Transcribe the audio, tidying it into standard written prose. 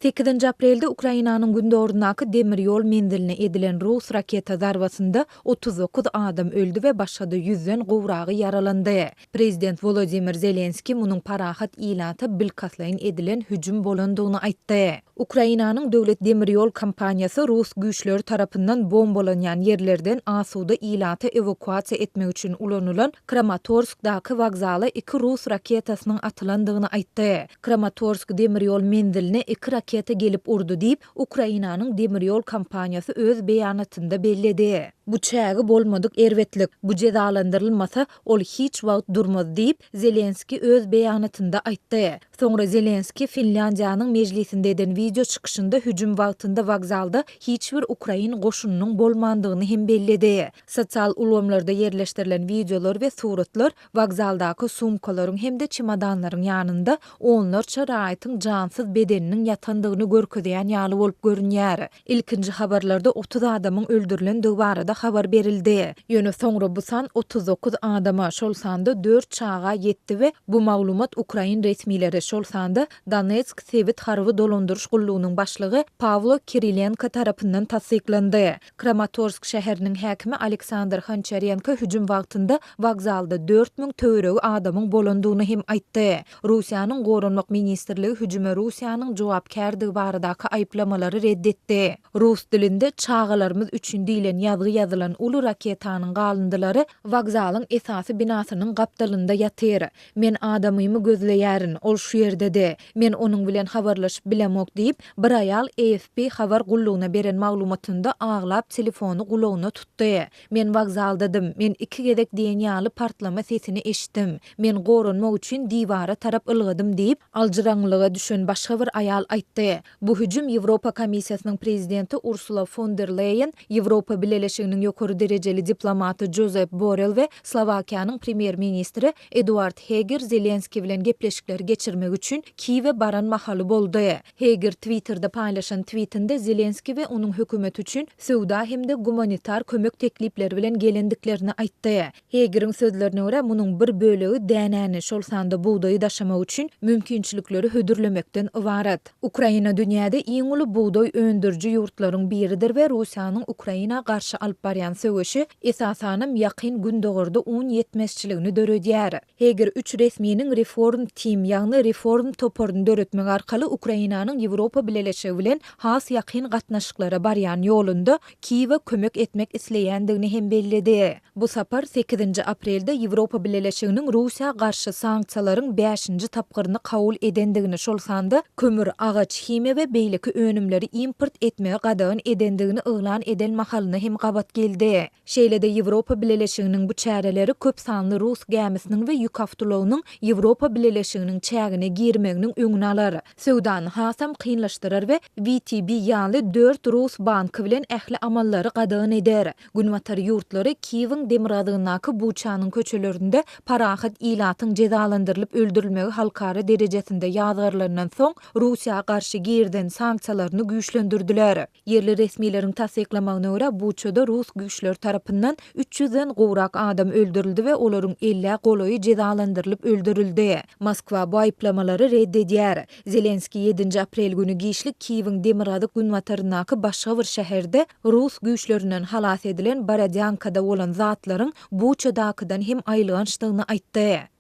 8 aprelde Ukrainanyň gündorundaky demir ýol menziline edilen Rus raketa zarbasynda 39 adam öldü we başga 100den gowragy yaralandy. Prezident Volodymyr Zelenski munyň parahat ilata bilkaslaýyn edilen hüjüm bolandygyny aýtdy. Ukrainanyň döwlet demir ýol kompaniýasy Rus güýçleri tarapyndan bombalanýan ýerlerden asuda ilata evakuasiýa etmek üçin ulanylan Kramatorskdaky wagzala 2 Rus raketasynyň atylandygyny aýtdy. Kramatorsk demir ýol menziline 2 raketa gelip urdu diýip Ukrainanyň demir ýol kompaniýasy öz beýanatynda bellidi. Bu çägi bolmadyk erwetlik, bu cezalandyrylmasa ol hiç wagt durmaz diýip Zelenski öz beýanatynda aýtdy. Soňra Zelenski Finlandiýanyň mejlisinde eden video çykyşynda hüjüm wagtynda wagzalda hiçbir Ukrain goşunynyň bolmandygyny hem bellidi. Sosial ulamlarda yerleşdirilen videolar we suratlar wagzaldaky sumkalaryň hemde çimadanlaryň ýanynda onlarça raýatyň jansız bedeniniň ýatandygyny görkezýän ýaly bolup görünýär. İlkinji habarlarda 30 adamyň öldürilendiği barada habar berildi. Ýöne soňra bu san 39 adama, şol sanda 4 çağa ýetdi we bu maglumat Ukrain resmileri şol sanda Donetsk Sewit harby dolandyryş gullugynyň başlygy Pavlo Kirilenko tarapyndan tasdiklandy. Kramatorsk şäheriniň häkimi Aleksandr Hancharenko hüjüm wagtynda wagzalda 4000 töweregi adamyň bolandygyny hem aýtdy. Russiýanyň Gorunmak ministrligi hüjüme Russiýanyň jogapkärligi baradaky aýplamalary reddetdi. Rus dilinde çağalarymyz üçin diýilen ýazgy ýazylan uly raketanyň galındylary wagzalyň esasy binasynyň gapdalynda ýatyr. Men adamymy gözleýärin, ol şu ýerdedi. Men onuň bilen habarlaşyp bilemok diýip bir aýal AFP habar gullugyna beren maglumatynda aglap telefonu gulagyna tutdy. Men wagzaldadym. Men 2 gezek diýen ýaly partlama sesini eşitdim. Men gorunmak üçin diýwara tarap ylgydym diýip aljyraňlyga düşen başga bir aýal aýtdy. Bu hüjüm Ýewropa Komissiýasynyň prezidenti Ursula von der Leyen, Ýewropa Birleşiginiň ýokary derejeli diplomaty Josep Borrell we Slowakiýanyň premier ministri Eduard Heger Zelenski bilen gepleşikler geçirmek üçin Kiýewe baran mahaly boldy. Heger Twitter'da paýlaşan tweetinde Zelenski we onuň hökümet üçin sowda hemde gumanitar kömek teklipleri bilen gelendiklerini aýtdy. Heger'iň sözlerine görä munyň bir bölegi dänäni şol sanda buğdaýy daşamak üçin mümkinçilikleri hödürlemekden ibaret. Ukraina dünýäde iň uly buğdaý öndürji ýurtlaryň biridir we Russiýanyň Ukraina garşy alyp barýan söwüşi esasanam ýakyn gündogurda un ýetmezçiligini döredýär. Heger 3 resmiyiniň reform team ýagny reform toporunu döretmek arkaly Ukrainanyň Ýewropa Birleşigi bilen has ýakyn gatnaşyklary barýan ýolunda Kiýewe kömek etmek isleýändigini hem bellidi. Bu sapar 8 aprelde Ýewropa Birleşiginiň Russiýa garşy sanksiýalaryň 5-nji tapgyryny kabul edendigini şol sanda kömür, agaç, hime we beýleki önümleri import etmege gadagyn edendigini yglan eden mahalyna hem gabat geldi. Şeýlede Ýewropa Birleşiginiň bu çäreleri köp sanly Rus gemisiniň we ýük awtolarynyň Ýewropa Birleşiginiň çägine girmeginiň öňüni alar. Sowdany hasam kynlaşdyrar we VTB ýaly 4 Rus banky bilen ähli amallary gadagyn eder. Günwatar ýurtlary Kiýewiň Demiradygyndaky Buçanyň köçelerinde parahat ilatyň cezalandyrylyp öldürilmegi halkara derejesinde ýazgarlanan soň Russiýa garşy girden sanksiýalaryny güýçlendirdiler. Yerli resmiýetiň tasdiklamagyna görä Buçada Rus güýçleri tarapyndan 300den gowrak adam öldürildi we olaryň 50 golaýy cezalandyrylyp öldürildi. Moskwa bu aýplamalary reddedýär. Zelenski 7 aprel günü giýişlik Kiýewiň Demiradyk günwataryndaky başga bir şäherde Rus güýçlerinden halas edilen Borodyankada bolan zatlaryň Buçadakydan hem aýlygançdygyny aýtdy.